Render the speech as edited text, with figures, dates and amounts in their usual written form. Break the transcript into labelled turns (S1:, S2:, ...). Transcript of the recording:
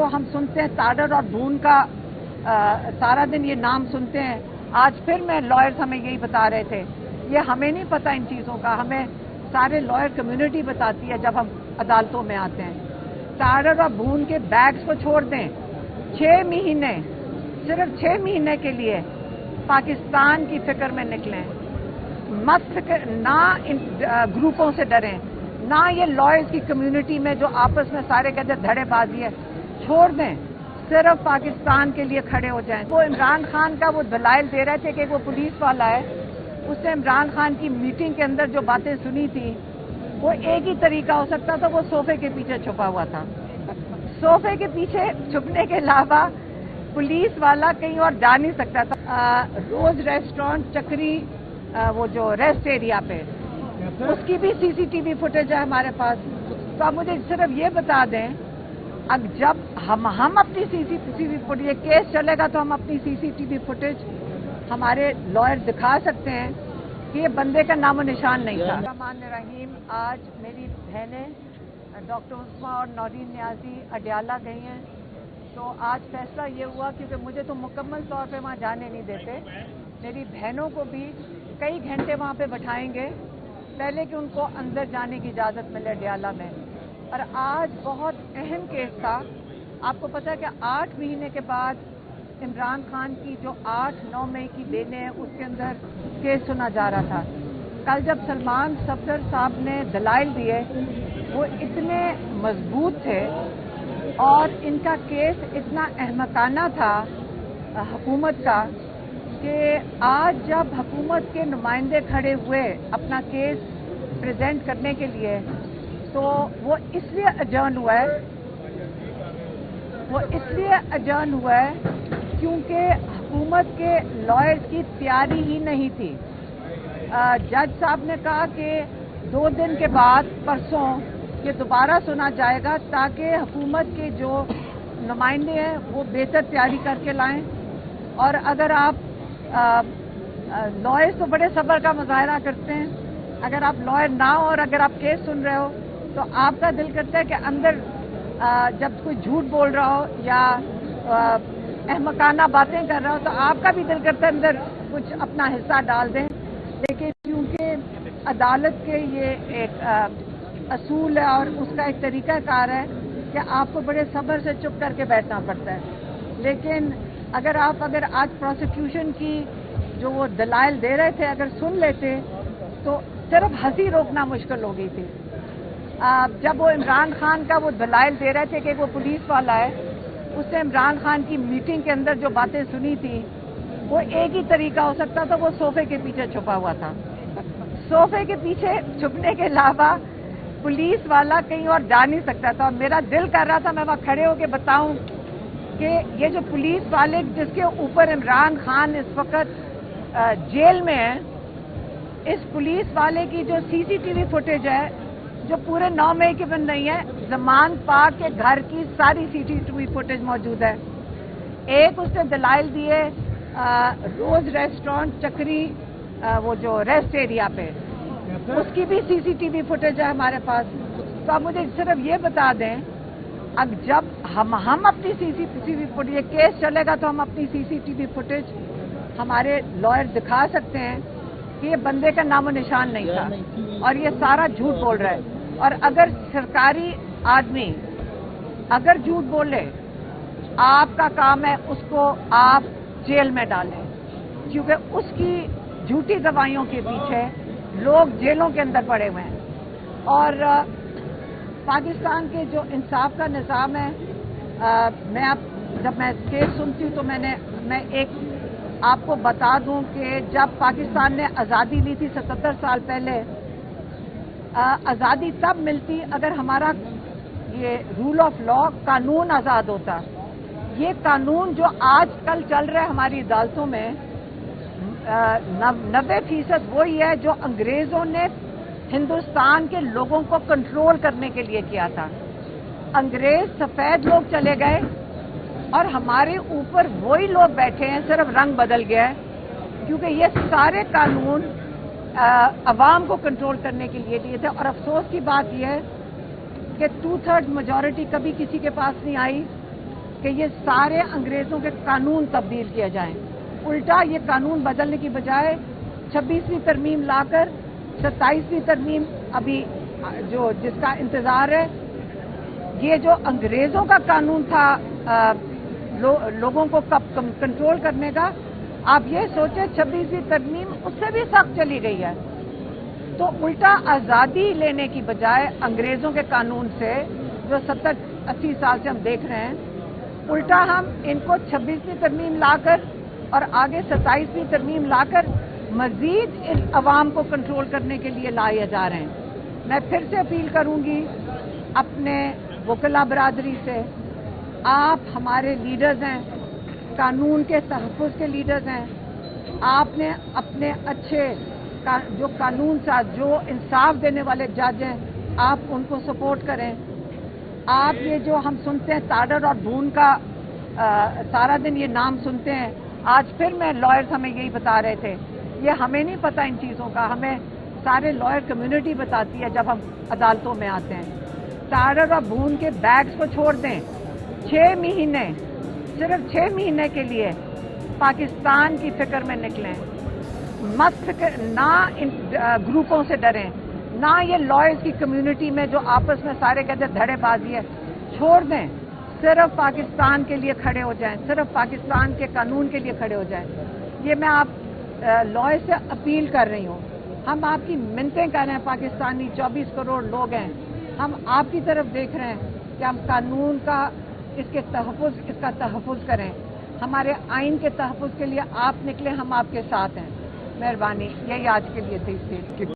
S1: हम सुनते हैं ताडर और भून का, सारा दिन ये नाम सुनते हैं। आज फिर मैं लॉयर्स हमें यही बता रहे थे, ये हमें नहीं पता इन चीज़ों का, हमें सारे लॉयर कम्युनिटी बताती है जब हम अदालतों में आते हैं। ताडर और भून के बैग्स को छोड़ दें, 6 महीने, सिर्फ 6 महीने के लिए पाकिस्तान की फिक्र में निकलें। मत फिक्र, ना इन ग्रुपों से डरें, ना ये लॉयर्स की कम्युनिटी में जो आपस में सारे कहते धड़ेबाजी है, छोड़ दें, सिर्फ पाकिस्तान के लिए खड़े हो जाएं। वो इमरान खान का वो दलाइल दे रहे थे कि वो पुलिस वाला है, उसने इमरान खान की मीटिंग के अंदर जो बातें सुनी थी वो एक ही तरीका हो सकता था, वो सोफे के पीछे छुपा हुआ था। सोफे के पीछे छुपने के अलावा पुलिस वाला कहीं और जा नहीं सकता था। रोज रेस्टोरेंट चक्री, वो जो रेस्ट एरिया पे, उसकी भी सीसीटीवी फुटेज है हमारे पास। तो आप मुझे सिर्फ ये बता दें, अब जब हम अपनी सीसीटीवी फुटेज, केस चलेगा तो हम अपनी सीसीटीवी फुटेज हमारे लॉयर दिखा सकते हैं कि ये बंदे का नामो निशान नहीं था। रहमान रहीम, आज मेरी बहनें डॉक्टर उस्मा और नौरीन न्याजी अडयाला गई हैं, तो आज फैसला ये हुआ क्योंकि मुझे तो मुकम्मल तौर पे वहाँ जाने नहीं देते, मेरी बहनों को भी कई घंटे वहाँ पे बैठाएंगे पहले कि उनको अंदर जाने की इजाज़त मिले अडयाला में। और आज बहुत अहम केस था। आपको पता है कि 8 महीने के बाद इमरान खान की जो 8-9 मई की बेलें हैं उसके अंदर केस सुना जा रहा था। कल जब सलमान सफदर साहब ने दलाइल दिए वो इतने मजबूत थे और इनका केस इतना अहमकाना था हुकूमत का कि आज जब हुकूमत के नुमाइंदे खड़े हुए अपना केस प्रेजेंट करने के लिए, तो वो इसलिए अजर्न हुआ है क्योंकि हुकूमत के लॉयर्स की तैयारी ही नहीं थी। जज साहब ने कहा कि 2 दिन के बाद परसों ये दोबारा सुना जाएगा ताकि हुकूमत के जो नुमाइंदे हैं वो बेहतर तैयारी करके लाएं। और अगर आप लॉयर्स तो बड़े सब्र का मुजाहरा करते हैं, अगर आप लॉयर ना हो और अगर आप केस सुन रहे हो तो आपका दिल करता है कि अंदर जब कोई झूठ बोल रहा हो या अहमकाना बातें कर रहा हो तो आपका भी दिल करता है अंदर कुछ अपना हिस्सा डाल दें। लेकिन क्योंकि अदालत के ये एक असूल है और उसका एक तरीकाकार है कि आपको बड़े सब्र से चुप करके बैठना पड़ता है। लेकिन अगर आज प्रोसिक्यूशन की जो वो दलाइल दे रहे थे अगर सुन लेते तो सिर्फ हंसी रोकना मुश्किल हो गई थी। जब वो इमरान खान का वो दलाइल दे रहे थे कि वो पुलिस वाला है, उसने इमरान खान की मीटिंग के अंदर जो बातें सुनी थी वो एक ही तरीका हो सकता था, वो सोफे के पीछे छुपा हुआ था। सोफे के पीछे छुपने के अलावा पुलिस वाला कहीं और जा नहीं सकता था। मेरा दिल कर रहा था मैं वहाँ खड़े होकर बताऊं कि ये जो पुलिस वाले जिसके ऊपर इमरान खान इस वक्त जेल में है, इस पुलिस वाले की जो सीसीटीवी फुटेज है जो पूरे 9 मई की बन रही है, जमान पाक के घर की सारी सीसीटीवी फुटेज मौजूद है। एक उसने दलाइल दिए रोज रेस्टोरेंट चक्री, वो जो रेस्ट एरिया पे, उसकी भी सीसीटीवी फुटेज है हमारे पास। तो आप मुझे सिर्फ ये बता दें, अब जब हम अपनी सीसीटीवी फुटेज, केस चलेगा तो हम अपनी सीसीटीवी फुटेज हमारे लॉयर दिखा सकते हैं कि ये बंदे का नामो निशान नहीं था और ये सारा झूठ बोल रहा है। और अगर सरकारी आदमी अगर झूठ बोले, आपका काम है उसको आप जेल में डालें, क्योंकि उसकी झूठी गवाहियों के पीछे लोग जेलों के अंदर पड़े हुए हैं। और पाकिस्तान के जो इंसाफ का निज़ाम है, जब मैं केस सुनती हूँ तो मैं एक आपको बता दूं कि जब पाकिस्तान ने आज़ादी ली थी 77 साल पहले, आज़ादी तब मिलती अगर हमारा ये रूल ऑफ लॉ कानून आज़ाद होता। ये कानून जो आज कल चल रहा है हमारी अदालतों में, 90% वही है जो अंग्रेजों ने हिंदुस्तान के लोगों को कंट्रोल करने के लिए किया था। अंग्रेज सफेद लोग चले गए और हमारे ऊपर वही लोग बैठे हैं, सिर्फ रंग बदल गया है, क्योंकि ये सारे कानून अवाम को कंट्रोल करने के लिए दिए थे। और अफसोस की बात यह है कि 2/3 मेजॉरिटी कभी किसी के पास नहीं आई کہ یہ سارے انگریزوں کے قانون تبدیل کیے جائیں. الٹا یہ قانون بدلنے کی بجائے 26ویں ترمیم لا کر 27ویں ترمیم ابھی جس کا انتظار ہے. یہ جو انگریزوں کا قانون تھا لوگوں کو کنٹرول کرنے کا، آپ یہ سوچیں 26ویں ترمیم اس سے بھی سخت چلی گئی ہے. تو الٹا آزادی لینے کی بجائے انگریزوں کے قانون سے جو 70-80 سال سے ہم دیکھ رہے ہیں، الٹا ہم ان کو 26ویں ترمیم لا کر اور آگے 27ویں ترمیم لا کر مزید اس عوام کو کنٹرول کرنے کے لیے لائے جا رہے ہیں. میں پھر سے اپیل کروں گی اپنے وکلا برادری سے، آپ ہمارے لیڈرز ہیں، قانون کے تحفظ کے لیڈرز ہیں. آپ نے اپنے اچھے جو قانون ساز، جو انصاف دینے والے جج ہیں، آپ ان کو سپورٹ کریں. آپ یہ جو ہم سنتے ہیں تاڈر اور ڈھون کا سارا دن یہ نام سنتے ہیں، آج پھر میں لائرز ہمیں یہی بتا رہے تھے، یہ ہمیں نہیں پتہ ان چیزوں کا، ہمیں سارے لائر کمیونٹی بتاتی ہے جب ہم عدالتوں میں آتے ہیں. تاڈر اور ڈھون کے بیگز کو چھوڑ دیں. 6 مہینے، صرف 6 مہینے کے لیے پاکستان کی فکر میں نکلیں. مت فکر، نہ ان گروپوں سے ڈریں، نہ یہ لائرز کی کمیونٹی میں جو آپس میں سارے کہتے ہیں دھڑے بازی ہے، چھوڑ دیں. صرف پاکستان کے لیے کھڑے ہو جائیں، صرف پاکستان کے قانون کے لیے کھڑے ہو جائیں. یہ میں آپ لائر سے اپیل کر رہی ہوں. ہم آپ کی منتیں کر رہے ہیں، پاکستانی 24 کروڑ لوگ ہیں، ہم آپ کی طرف دیکھ رہے ہیں کہ ہم قانون کا اس کا تحفظ کریں. ہمارے آئین کے تحفظ کے لیے آپ نکلیں، ہم آپ کے ساتھ ہیں. مہربانی، یہی آج کے لیے تھی.